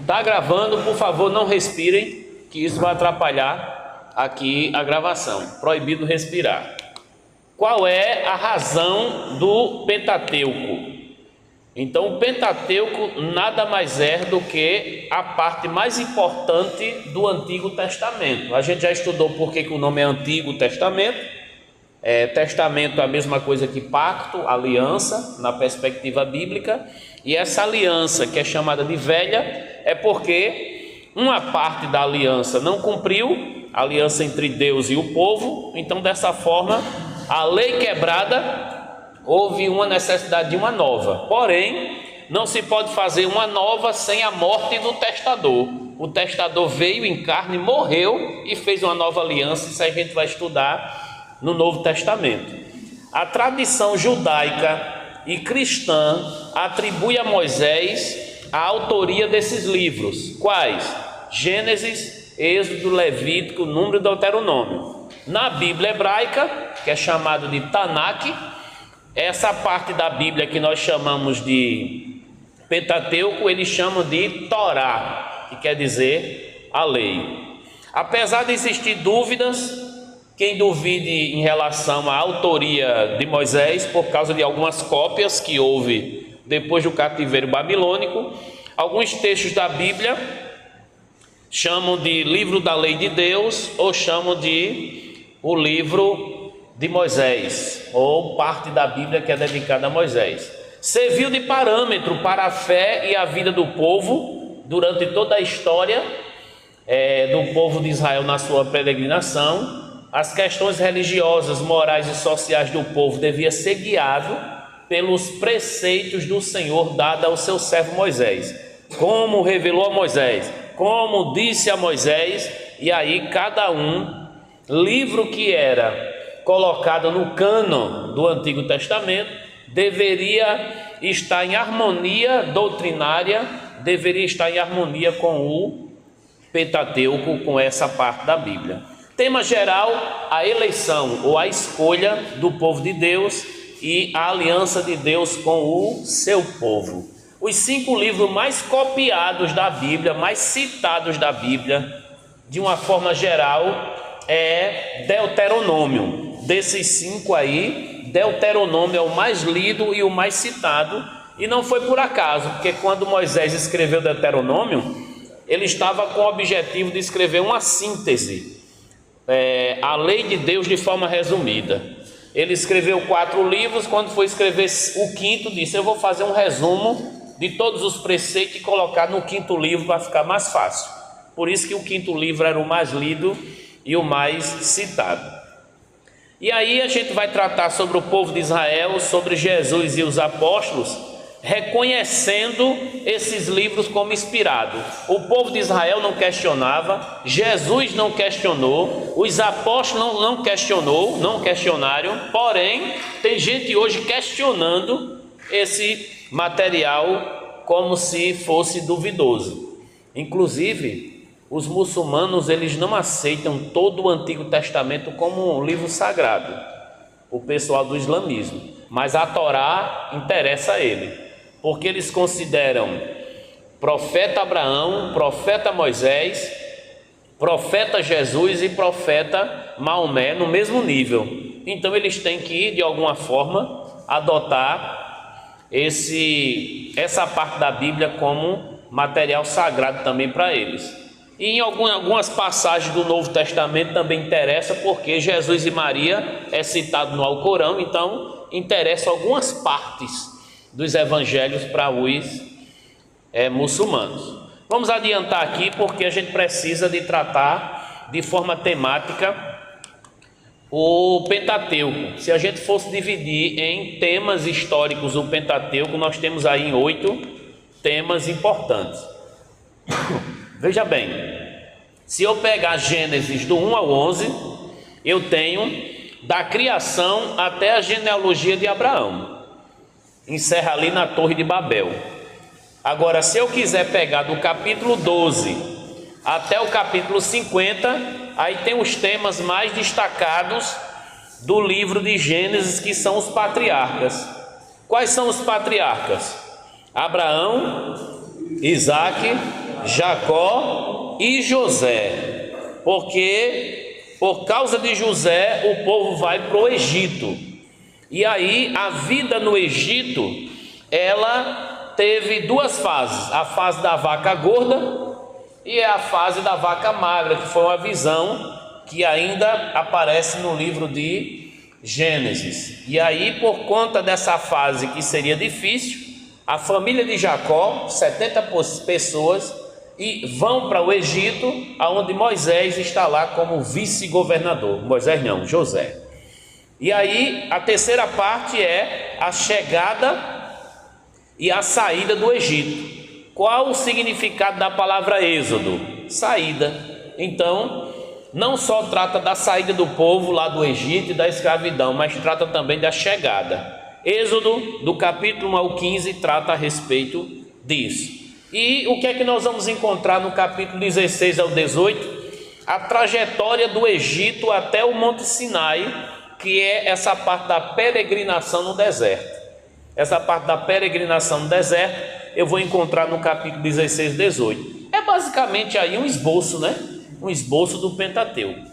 Tá gravando, por favor, não respirem, que isso vai atrapalhar aqui a gravação. Proibido respirar. Qual é a razão do Pentateuco? Então, o Pentateuco nada mais é do que a parte mais importante do Antigo Testamento. A gente já estudou por que o nome é Antigo Testamento. Testamento é a mesma coisa que pacto, aliança, na perspectiva bíblica. E essa aliança, que é chamada de velha, é porque uma parte da aliança não cumpriu, a aliança entre Deus e o povo. Então, dessa forma, a lei quebrada, houve uma necessidade de uma nova. Porém, não se pode fazer uma nova sem a morte do testador. O testador veio em carne, morreu e fez uma nova aliança. Isso a gente vai estudar no Novo Testamento. A tradição judaica e cristã atribui a Moisés a autoria desses livros. Quais? Gênesis, Êxodo, Levítico, Número e Deuteronômio. Na Bíblia hebraica, que é chamado de Tanakh, essa parte da Bíblia que nós chamamos de Pentateuco, eles chamam de Torá, que quer dizer a lei. Apesar de existir dúvidas, quem duvide em relação à autoria de Moisés, por causa de algumas cópias que houve depois do cativeiro babilônico, alguns textos da Bíblia chamam de livro da lei de Deus, ou chamam de o livro de Moisés, ou parte da Bíblia que é dedicada a Moisés. Serviu de parâmetro para a fé e a vida do povo durante toda a história do povo de Israel na sua peregrinação. As questões religiosas, morais e sociais do povo deviam ser guiado pelos preceitos do Senhor dados ao seu servo Moisés, como revelou a Moisés, como disse a Moisés. E aí cada livro que era colocado no cânon do Antigo Testamento deveria estar em harmonia doutrinária, deveria estar em harmonia com o Pentateuco, com essa parte da Bíblia. Tema geral: a eleição ou a escolha do povo de Deus e a aliança de Deus com o seu povo. Os 5 livros mais copiados da Bíblia, mais citados da Bíblia, de uma forma geral, é Deuteronômio. Desses 5 aí, Deuteronômio é o mais lido e o mais citado, e não foi por acaso, porque quando Moisés escreveu Deuteronômio, ele estava com o objetivo de escrever uma síntese, a lei de Deus de forma resumida. Ele escreveu 4 livros, quando foi escrever o 5º, disse: eu vou fazer um resumo de todos os preceitos e colocar no 5º livro para ficar mais fácil. Por isso que o 5º livro era o mais lido e o mais citado. E aí a gente vai tratar sobre o povo de Israel, sobre Jesus e os apóstolos, reconhecendo esses livros como inspirados. O povo de Israel não questionava, Jesus não questionou, os apóstolos não questionaram, porém tem gente hoje questionando esse material como se fosse duvidoso. Inclusive, os muçulmanos, eles não aceitam todo o Antigo Testamento como um livro sagrado, o pessoal do islamismo, mas a Torá interessa a ele, porque eles consideram profeta Abraão, profeta Moisés, profeta Jesus e profeta Maomé no mesmo nível. Então eles têm que, de alguma forma, adotar essa parte da Bíblia como material sagrado também para eles. E em algumas passagens do Novo Testamento também interessa, porque Jesus e Maria é citado no Alcorão, então interessa algumas partes dos evangelhos para os muçulmanos. Vamos adiantar aqui, porque a gente precisa de tratar de forma temática o Pentateuco. Se a gente fosse dividir em temas históricos o Pentateuco, nós temos aí em 8 temas importantes. Veja bem, se eu pegar Gênesis do 1 ao 11, eu tenho da criação até a genealogia de Abraão. Encerra ali na Torre de Babel. Agora, se eu quiser pegar do capítulo 12 até o capítulo 50, aí tem os temas mais destacados do livro de Gênesis, que são os patriarcas. Quais são os patriarcas? Abraão, Isaque, Jacó e José, porque por causa de José o povo vai para o Egito. E aí a vida no Egito, ela teve duas fases: a fase da vaca gorda e a fase da vaca magra, que foi uma visão que ainda aparece no livro de Gênesis. E aí, por conta dessa fase que seria difícil, a família de Jacó, 70 pessoas, e vão para o Egito, aonde Moisés está lá como vice-governador. Moisés não, José. E aí a terceira parte é a chegada e a saída do Egito. Qual o significado da palavra êxodo? Saída. Então, não só trata da saída do povo lá do Egito e da escravidão, mas trata também da chegada. Êxodo, do capítulo 1 ao 15, trata a respeito disso. E o que é que nós vamos encontrar no capítulo 16 ao 18? A trajetória do Egito até o Monte Sinai, que é essa parte da peregrinação no deserto. Essa parte da peregrinação no deserto eu vou encontrar no capítulo 16 e 18. É basicamente aí um esboço, né? Um esboço do Pentateuco.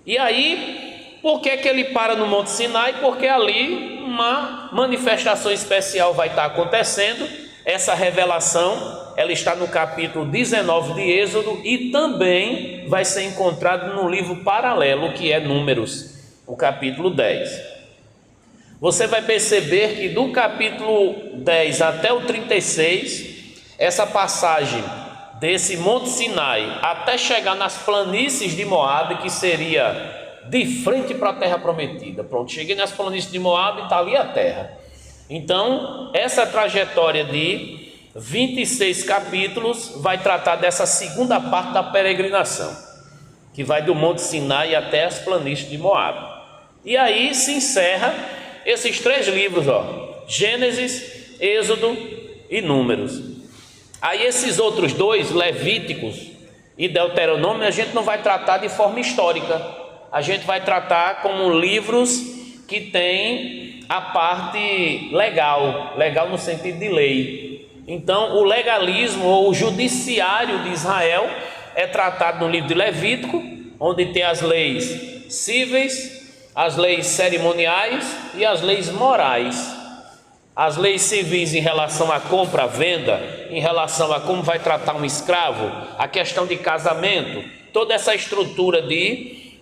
E aí, por que ele para no Monte Sinai? Porque ali uma manifestação especial vai estar acontecendo. Essa revelação, ela está no capítulo 19 de Êxodo e também vai ser encontrado no livro paralelo, que é Números, o capítulo 10. Você vai perceber que do capítulo 10 até o 36, essa passagem desse Monte Sinai até chegar nas planícies de Moabe, que seria de frente para a terra prometida. Pronto, cheguei nas planícies de Moabe e está ali a terra. Então, essa trajetória de 26 capítulos vai tratar dessa segunda parte da peregrinação, que vai do Monte Sinai até as planícies de Moabe. E aí se encerra esses três livros, Gênesis, Êxodo e Números. Aí esses outros dois, Levíticos e Deuteronômio, a gente não vai tratar de forma histórica. A gente vai tratar como livros que têm a parte legal no sentido de lei. Então o legalismo ou o judiciário de Israel é tratado no livro de Levítico, onde tem as leis cíveis, as leis cerimoniais e as leis morais. As leis civis em relação à compra, venda, em relação a como vai tratar um escravo, a questão de casamento, toda essa estrutura que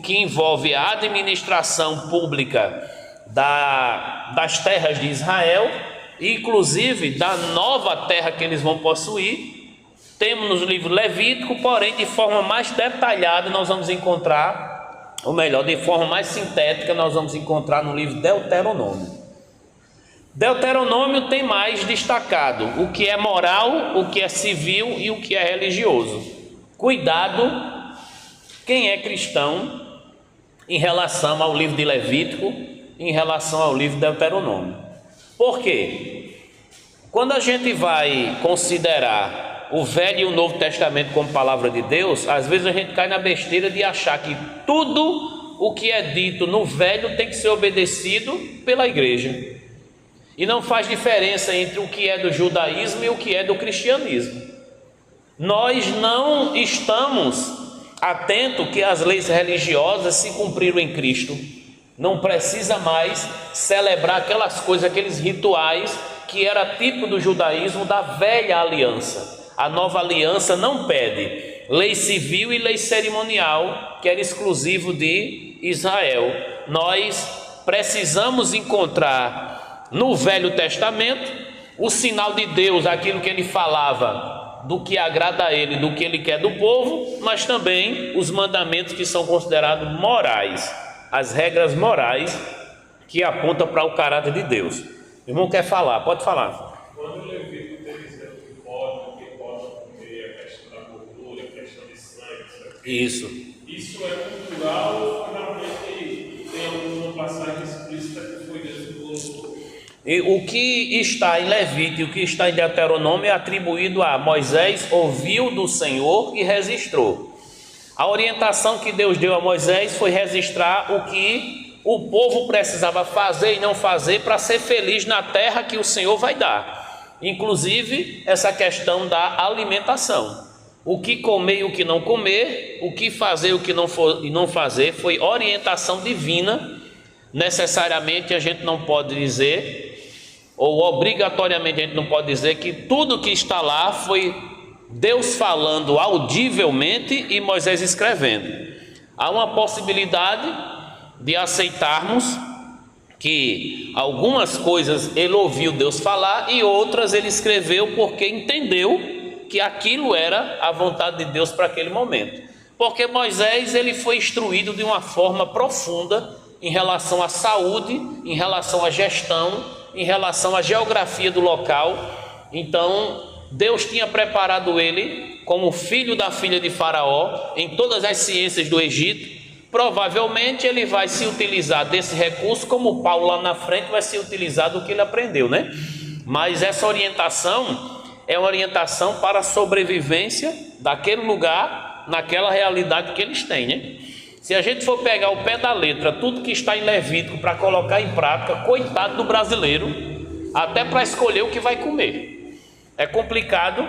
envolve a administração pública das terras de Israel, inclusive da nova terra que eles vão possuir, temos no livro Levítico, porém de forma mais detalhada nós vamos encontrar, ou melhor, de forma mais sintética nós vamos encontrar no livro Deuteronômio. Deuteronômio tem mais destacado o que é moral, o que é civil e o que é religioso. Cuidado, quem é cristão, em relação ao livro de Levítico, em relação ao livro de Deuteronômio. Por quê? Quando a gente vai considerar o Velho e o Novo Testamento como palavra de Deus, às vezes a gente cai na besteira de achar que tudo o que é dito no Velho tem que ser obedecido pela igreja. E não faz diferença entre o que é do judaísmo e o que é do cristianismo. Nós não estamos atentos que as leis religiosas se cumpriram em Cristo. Não precisa mais celebrar aquelas coisas, aqueles rituais que era tipo do judaísmo da velha aliança. A nova aliança não pede lei civil e lei cerimonial, que era exclusivo de Israel. Nós precisamos encontrar no Velho Testamento o sinal de Deus, aquilo que ele falava, do que agrada a ele, do que ele quer do povo, mas também os mandamentos que são considerados morais, as regras morais que apontam para o caráter de Deus. O irmão quer falar, pode falar. Quando o Levítico tem dizendo que pode comer, a questão da gordura, a questão de sangue, isso é cultural ou realmente tem alguma passagem explícita que foi Deus que colocou? E o que está em Levítico e o que está em Deuteronômio é atribuído a Moisés, ouviu do Senhor e registrou. A orientação que Deus deu a Moisés foi registrar o que o povo precisava fazer e não fazer para ser feliz na terra que o Senhor vai dar. inclusive essa questão da alimentação. O que comer e o que não comer, o que fazer e o que não fazer, foi orientação divina. Necessariamente a gente não pode dizer, ou obrigatoriamente a gente não pode dizer que tudo que está lá foi Deus falando audivelmente e Moisés escrevendo. Há uma possibilidade de aceitarmos que algumas coisas ele ouviu Deus falar e outras ele escreveu porque entendeu que aquilo era a vontade de Deus para aquele momento. Porque Moisés ele foi instruído de uma forma profunda em relação à saúde, em relação à gestão, em relação à geografia do local. Então Deus tinha preparado ele como filho da filha de Faraó em todas as ciências do Egito. Provavelmente ele vai se utilizar desse recurso, como Paulo lá na frente vai se utilizar do que ele aprendeu, né? Mas essa orientação é uma orientação para a sobrevivência daquele lugar, naquela realidade que eles têm, né? Se a gente for pegar o pé da letra, tudo que está em Levítico para colocar em prática, coitado do brasileiro, até para escolher o que vai comer. É complicado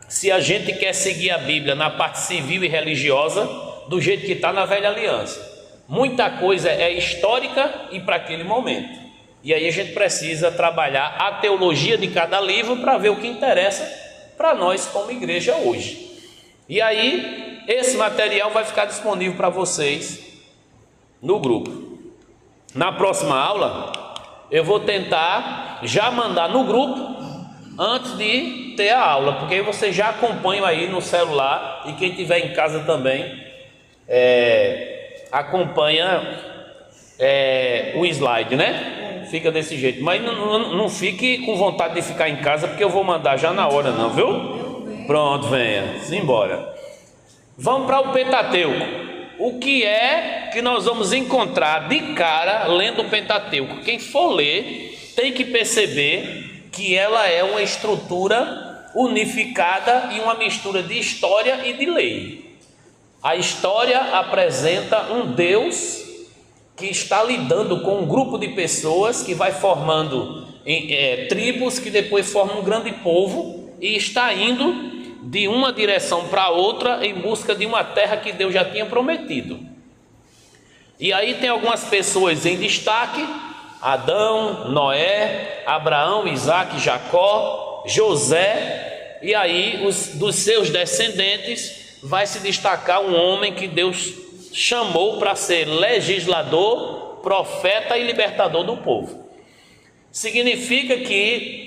se a gente quer seguir a Bíblia na parte civil e religiosa do jeito que está na velha aliança. Muita coisa é histórica e para aquele momento. E aí a gente precisa trabalhar a teologia de cada livro para ver o que interessa para nós como igreja hoje. E aí esse material vai ficar disponível para vocês no grupo. Na próxima aula eu vou tentar já mandar no grupo antes de ter a aula, porque aí vocês já acompanham aí no celular e quem estiver em casa também acompanha o slide, né? Fica desse jeito, mas não fique com vontade de ficar em casa, porque eu vou mandar já na hora não, viu? Pronto, venha, simbora. Vamos para o Pentateuco. O que é que nós vamos encontrar de cara lendo o Pentateuco? Quem for ler tem que perceber que ela é uma estrutura unificada e uma mistura de história e de lei. A história apresenta um Deus que está lidando com um grupo de pessoas que vai formando tribos que depois formam um grande povo e está indo de uma direção para outra em busca de uma terra que Deus já tinha prometido. E aí tem algumas pessoas em destaque: Adão, Noé, Abraão, Isaac, Jacó, José. E aí dos seus descendentes vai se destacar um homem que Deus chamou para ser legislador, profeta e libertador do povo. Significa que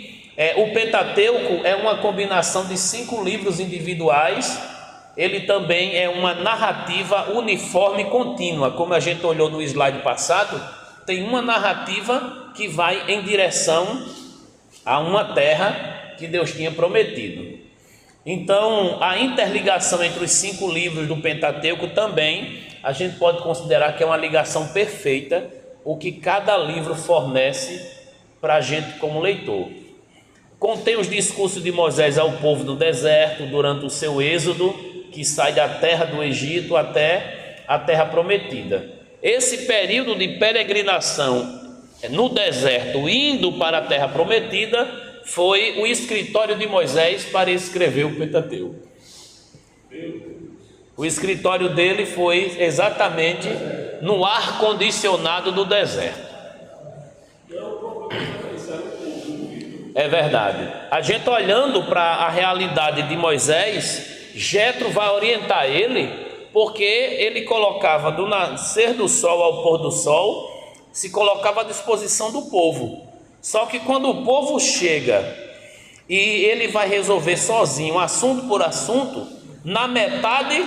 o Pentateuco é uma combinação de 5 livros individuais. Ele também é uma narrativa uniforme contínua, como a gente olhou no slide passado. Tem uma narrativa que vai em direção a uma terra que Deus tinha prometido. Então a interligação entre os 5 livros do Pentateuco também a gente pode considerar que é uma ligação perfeita, o que cada livro fornece para a gente como leitor. Contém os discursos de Moisés ao povo do deserto durante o seu êxodo, que sai da terra do Egito até a terra prometida. Esse período de peregrinação no deserto, indo para a terra prometida, foi o escritório de Moisés para escrever o Pentateuco. O escritório dele foi exatamente no ar-condicionado do deserto. É verdade. A gente olhando para a realidade de Moisés, Jetro vai orientar ele, porque ele colocava do nascer do sol ao pôr do sol, se colocava à disposição do povo. Só que quando o povo chega e ele vai resolver sozinho, assunto por assunto, na metade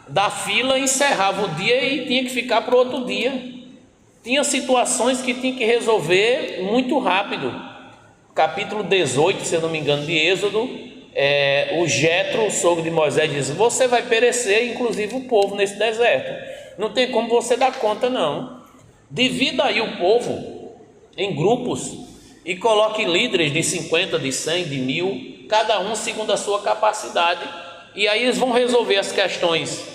da fila encerrava o dia e tinha que ficar para o outro dia. Tinha situações que tinha que resolver muito rápido. Capítulo 18, se eu não me engano, de Êxodo, o Jetro, o sogro de Moisés, diz: você vai perecer, inclusive o povo, nesse deserto. Não tem como você dar conta, não. Divida aí o povo em grupos e coloque líderes de 50, de 100, de 1000, cada um segundo a sua capacidade. E aí eles vão resolver as questões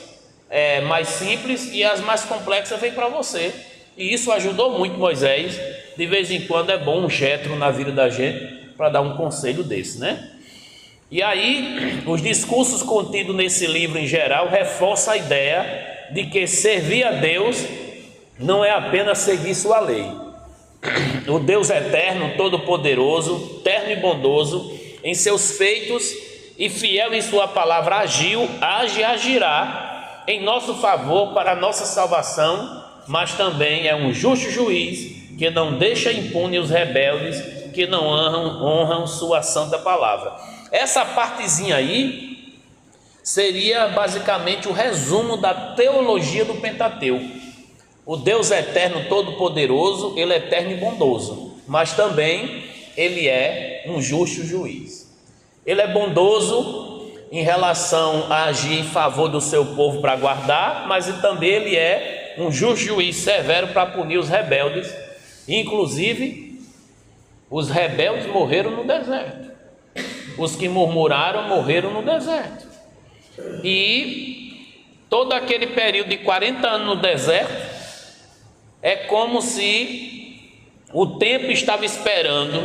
mais simples, e as mais complexas vêm para você. E isso ajudou muito Moisés. De vez em quando é bom um Jetro na vida da gente, para dar um conselho desse, né? E aí, os discursos contidos nesse livro em geral reforçam a ideia de que servir a Deus não é apenas seguir sua lei. O Deus eterno, todo-poderoso, terno e bondoso em seus feitos e fiel em sua palavra agiu, age e agirá em nosso favor para a nossa salvação, mas também é um justo juiz que não deixa impune os rebeldes que não honram sua santa palavra. Essa partezinha aí seria basicamente o resumo da teologia do Pentateuco. O Deus eterno todo-poderoso, ele é eterno e bondoso, mas também ele é um justo juiz. Ele é bondoso em relação a agir em favor do seu povo para guardar, mas também ele é um justo juiz severo para punir os rebeldes. Inclusive, os rebeldes morreram no deserto. Os que murmuraram morreram no deserto. E todo aquele período de 40 anos no deserto é como se o tempo estava esperando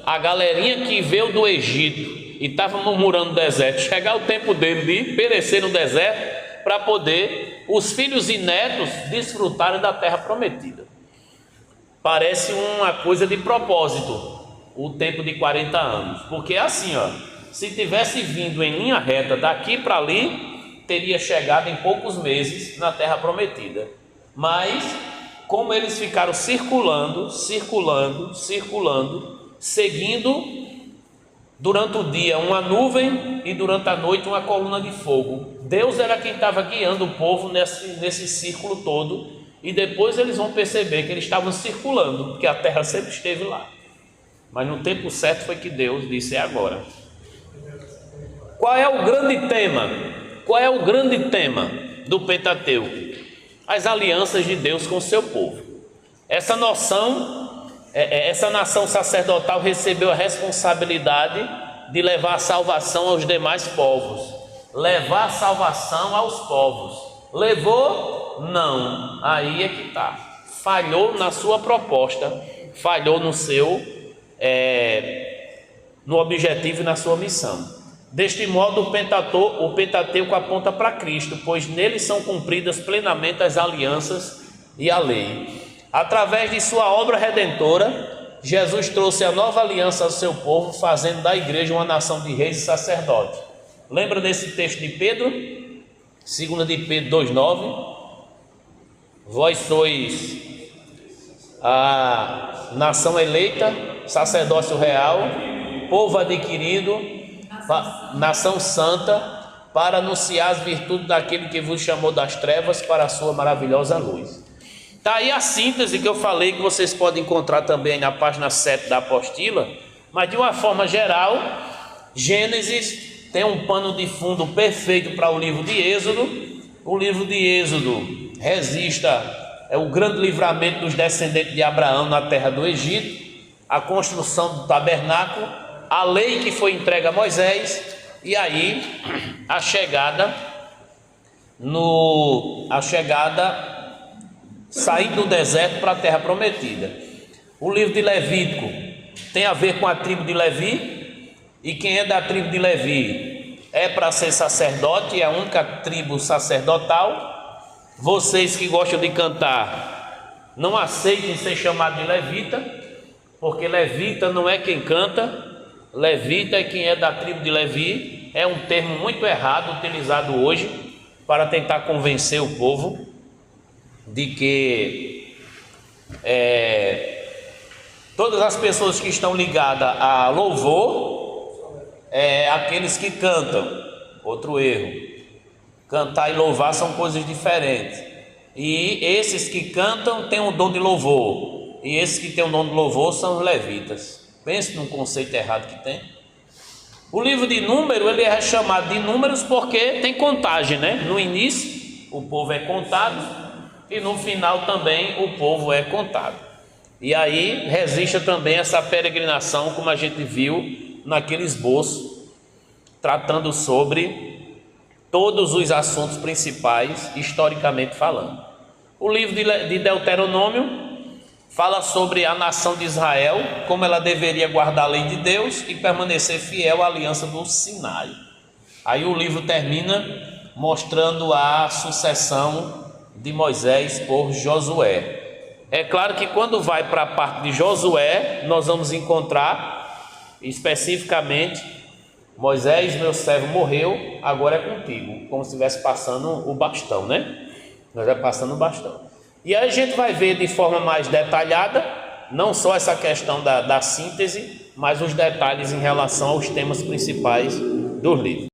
a galerinha que veio do Egito e estava murmurando no deserto, chegar o tempo dele de perecer no deserto para poder os filhos e netos desfrutarem da terra prometida. Parece uma coisa de propósito o tempo de 40 anos, porque é assim, ó, se tivesse vindo em linha reta daqui para ali, teria chegado em poucos meses na terra prometida. Mas como eles ficaram circulando, seguindo durante o dia uma nuvem e durante a noite uma coluna de fogo, Deus era quem estava guiando o povo nesse círculo todo. E depois eles vão perceber que eles estavam circulando, porque a terra sempre esteve lá. Mas no tempo certo foi que Deus disse: é agora. Qual é o grande tema? Qual é o grande tema do Pentateuco? As alianças de Deus com o seu povo. Essa nação sacerdotal recebeu a responsabilidade de levar a salvação aos demais povos. Levar a salvação aos povos. Levou? Não. Aí é que está. Falhou na sua proposta, falhou no seu no objetivo e na sua missão. Deste modo, o Pentateuco aponta para Cristo, pois nele são cumpridas plenamente as alianças e a lei. Através de sua obra redentora, Jesus trouxe a nova aliança ao seu povo, fazendo da igreja uma nação de reis e sacerdotes. Lembra desse texto de Pedro? 2 de Pedro 2,9. Vós sois a nação eleita, sacerdócio real, povo adquirido, nação santa, para anunciar as virtudes daquele que vos chamou das trevas para a sua maravilhosa luz. Está aí a síntese que eu falei, que vocês podem encontrar também na página 7 da apostila, mas de uma forma geral, Gênesis tem um pano de fundo perfeito para o livro de Êxodo. O livro de Êxodo registra o grande livramento dos descendentes de Abraão na terra do Egito, a construção do tabernáculo, a lei que foi entregue a Moisés, e aí a chegada saindo do deserto para a terra prometida. O livro de Levítico tem a ver com a tribo de Levi, e quem é da tribo de Levi é para ser sacerdote, é a única tribo sacerdotal. Vocês que gostam de cantar, não aceitem ser chamados de levita, porque levita não é quem canta, levita é quem é da tribo de Levi. É um termo muito errado utilizado hoje para tentar convencer o povo de que todas as pessoas que estão ligadas a louvor aqueles que cantam. Outro erro. Cantar e louvar são coisas diferentes. E esses que cantam têm um dom de louvor, e esses que têm um dom de louvor são os levitas. Pense num conceito errado que tem. O livro de Números, ele é chamado de Números porque tem contagem, né? No início o povo é contado e no final também o povo é contado. E aí registra também essa peregrinação, como a gente viu naquele esboço, tratando sobre todos os assuntos principais, historicamente falando. O livro de Deuteronômio fala sobre a nação de Israel, como ela deveria guardar a lei de Deus e permanecer fiel à aliança do Sinai. Aí o livro termina mostrando a sucessão de Moisés por Josué. É claro que quando vai para a parte de Josué, nós vamos encontrar especificamente: Moisés, meu servo, morreu, agora é contigo, como se estivesse passando o bastão, né? Nós já passando o bastão. E aí a gente vai ver de forma mais detalhada, não só essa questão da síntese, mas os detalhes em relação aos temas principais do livro.